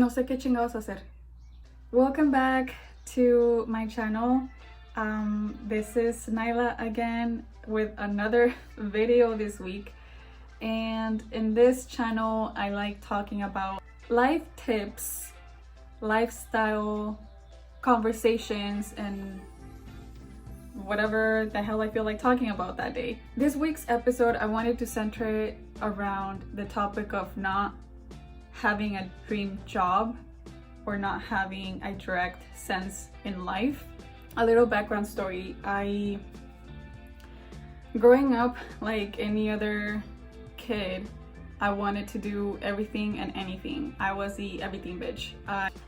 No sé qué chingados hacer. Welcome back to my channel. This is Nyla again with another video this week. And in this channel, I like talking about life tips, lifestyle conversations, and whatever the hell I feel like talking about that day. This week's episode, I wanted to center it around the topic of not having a dream job or not having a direct sense in life. A little background story. Growing up, like any other kid, I wanted to do everything and anything. I was the everything bitch.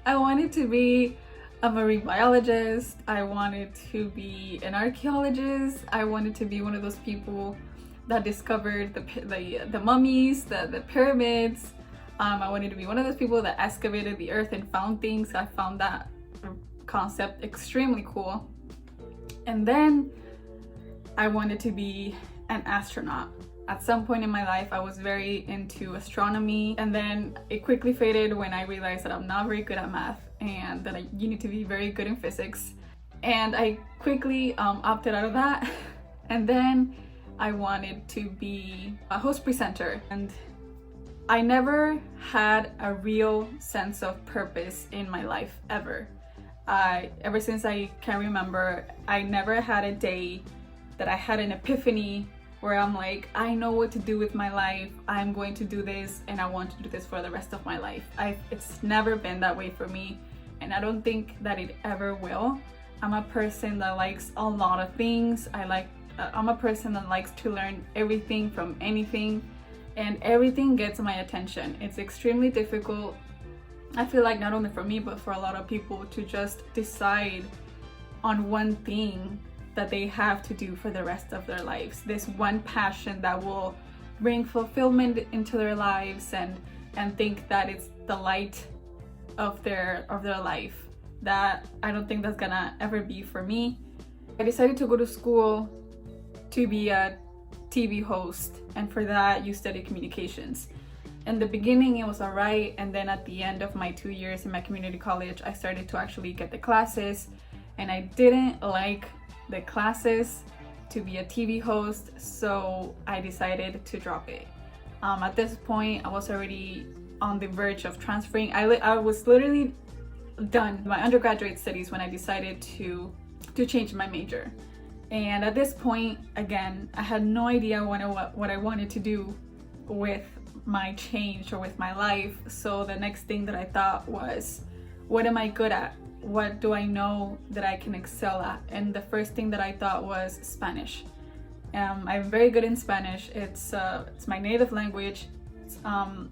I wanted to be a marine biologist. I wanted to be an archaeologist. I wanted to be one of those people that discovered the mummies, the pyramids. I wanted to be one of those people that excavated the earth and found things. I found that concept extremely cool. And then I wanted to be an astronaut. At some point in my life, I was very into astronomy, and then it quickly faded when I realized that I'm not very good at math and that you need to be very good in physics. And I quickly opted out of that. And then I wanted to be a host presenter, and I never had a real sense of purpose in my life ever. Ever since I can remember, I never had a day that I had an epiphany where I'm like, I know what to do with my life. I'm going to do this, and I want to do this for the rest of my life. It's never been that way for me, and I don't think that it ever will. I'm a person that likes a lot of things. I'm a person that likes to learn everything from anything, and everything gets my attention. It's extremely difficult, I feel like, not only for me but for a lot of people, to just decide on one thing that they have to do for the rest of their lives. This one passion that will bring fulfillment into their lives and think that it's the light of their life. That I don't think that's gonna ever be for me. I decided to go to school to be a TV host, and for that you study communications. In the beginning it was alright, and then at the end of my 2 years in my community college, I started to actually get the classes, and I didn't like the classes to be a TV host, so I decided to drop it. At this point I was already on the verge of transferring. I was literally done my undergraduate studies when I decided to change my major. And at this point, again, I had no idea what I wanted to do with my change or with my life. So the next thing that I thought was, what am I good at? What do I know that I can excel at? And the first thing that I thought was Spanish. I'm very good in Spanish. It's my native language. I'm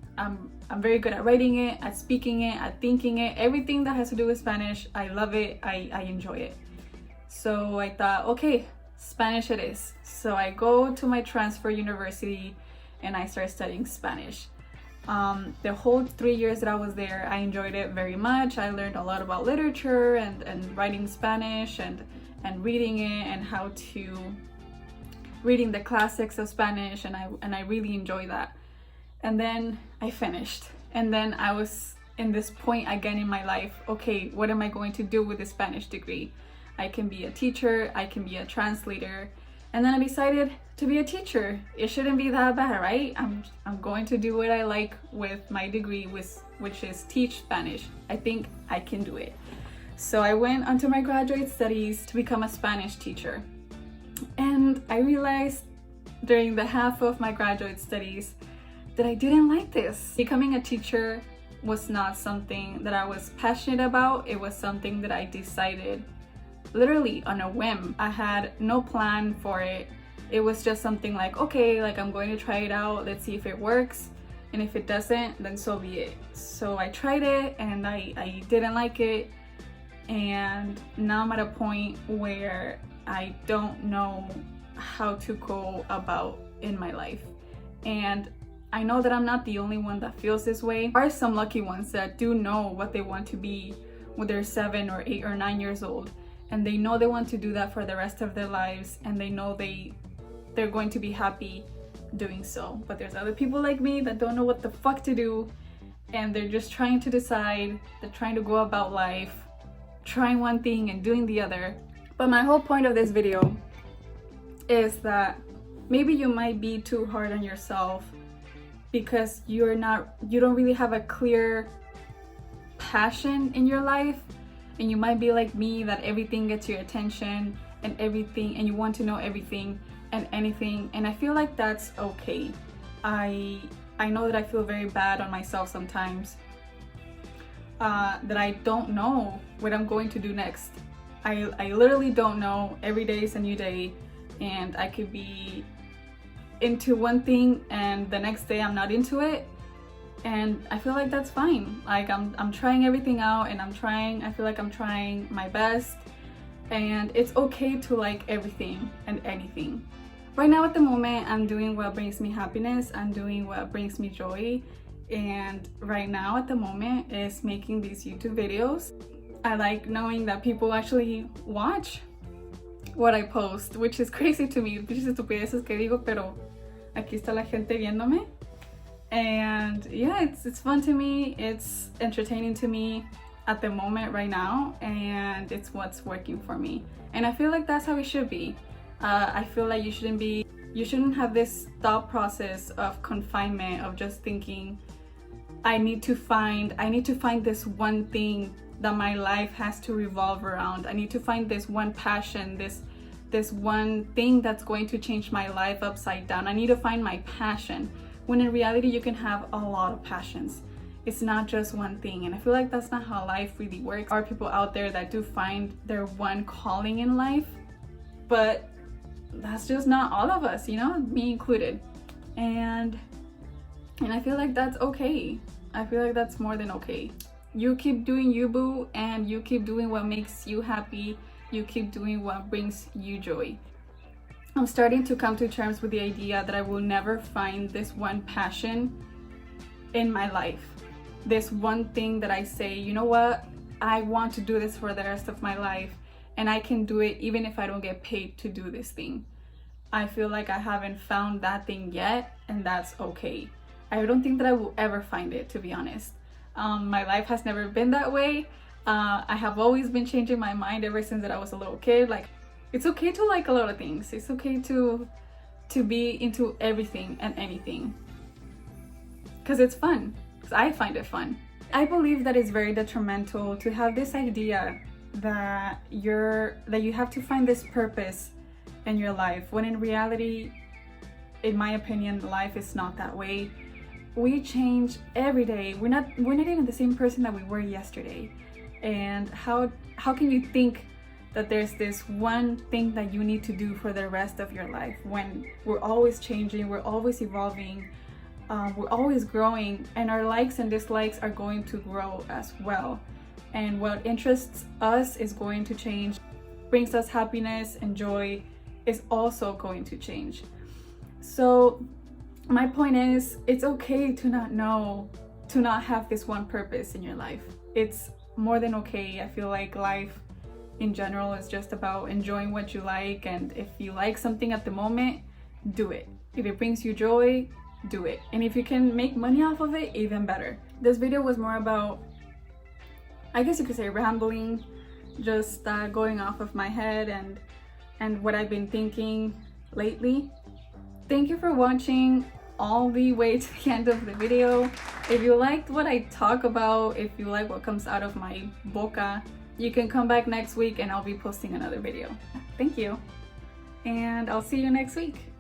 very good at writing it, at speaking it, at thinking it. Everything that has to do with Spanish, I love it. I enjoy it. So I thought, okay, Spanish it is. So I go to my transfer university and I start studying Spanish. The whole 3 years that I was there, I enjoyed it very much. I learned a lot about literature and writing Spanish and reading it, and how to reading the classics of Spanish, and I really enjoyed that. And then I finished, and then I was in this point again in my life. Okay, what am I going to do with this Spanish degree? I can be a teacher, I can be a translator. And then I decided to be a teacher. It shouldn't be that bad, right? I'm going to do what I like with my degree, which is teach Spanish. I think I can do it. So I went onto my graduate studies to become a Spanish teacher. And I realized during the half of my graduate studies that I didn't like this. Becoming a teacher was not something that I was passionate about. It was something that I decided literally on a whim. I had no plan for it. It was just something like, okay, like I'm going to try it out, let's see if it works, and if it doesn't, then so be it. So I tried it and I didn't like it, and now I'm at a point where I don't know how to go about in my life. And I know that I'm not the only one that feels this way. There are some lucky ones that do know what they want to be when they're 7 or 8 or 9 years old, and they know they want to do that for the rest of their lives, and they know they're going to be happy doing so. But there's other people like me that don't know what the fuck to do, and they're just trying to decide, they're trying to go about life, trying one thing and doing the other. But my whole point of this video is that maybe you might be too hard on yourself because you don't really have a clear passion in your life, and you might be like me, that everything gets your attention and everything, and you want to know everything and anything, and I feel like that's okay. I know that I feel very bad on myself sometimes, that I don't know what I'm going to do next. I literally don't know. Every day is a new day, and I could be into one thing and the next day I'm not into it, and I feel like that's fine. Like I'm trying everything out, and I feel like I'm trying my best, and it's okay to like everything and anything. Right now at the moment, I'm doing what brings me happiness, I'm doing what brings me joy, and right now at the moment is making these YouTube videos. I like knowing that people actually watch what I post, which is crazy to me, muchas estupideces que digo, pero aquí está la gente viéndome. And yeah, it's fun to me, it's entertaining to me at the moment right now, and it's what's working for me. And I feel like that's how it should be. I feel like you shouldn't have this thought process of confinement, of just thinking, I need to find this one thing that my life has to revolve around. I need to find this one passion, this one thing that's going to change my life upside down. I need to find my passion. When in reality, you can have a lot of passions. It's not just one thing, and I feel like that's not how life really works. There are people out there that do find their one calling in life, but that's just not all of us, you know, me included. And I feel like that's okay. I feel like that's more than okay. You keep doing you, boo, and you keep doing what makes you happy. You keep doing what brings you joy. I'm starting to come to terms with the idea that I will never find this one passion in my life. This one thing that I say, you know what, I want to do this for the rest of my life, and I can do it even if I don't get paid to do this thing. I feel like I haven't found that thing yet, and that's okay. I don't think that I will ever find it, to be honest. My life has never been that way. I have always been changing my mind ever since that I was a little kid. Like, it's okay to like a lot of things. It's okay to be into everything and anything, because it's fun. Because I find it fun. I believe that it's very detrimental to have this idea that you have to find this purpose in your life, when in reality, in my opinion, life is not that way. We change every day. We're not even the same person that we were yesterday. And how can you think that there's this one thing that you need to do for the rest of your life, when we're always changing, we're always evolving, we're always growing, and our likes and dislikes are going to grow as well. And what interests us is going to change, brings us happiness and joy is also going to change. So my point is, it's okay to not know, to not have this one purpose in your life. It's more than okay. I feel like life in general is just about enjoying what you like, and if you like something at the moment, do it. If it brings you joy, do it. And if you can make money off of it, even better. This video was more about, I guess you could say, rambling, just going off of my head and what I've been thinking lately. Thank you for watching all the way to the end of the video. If you liked what I talk about, if you like what comes out of my boca, you can come back next week and I'll be posting another video. Thank you, and I'll see you next week.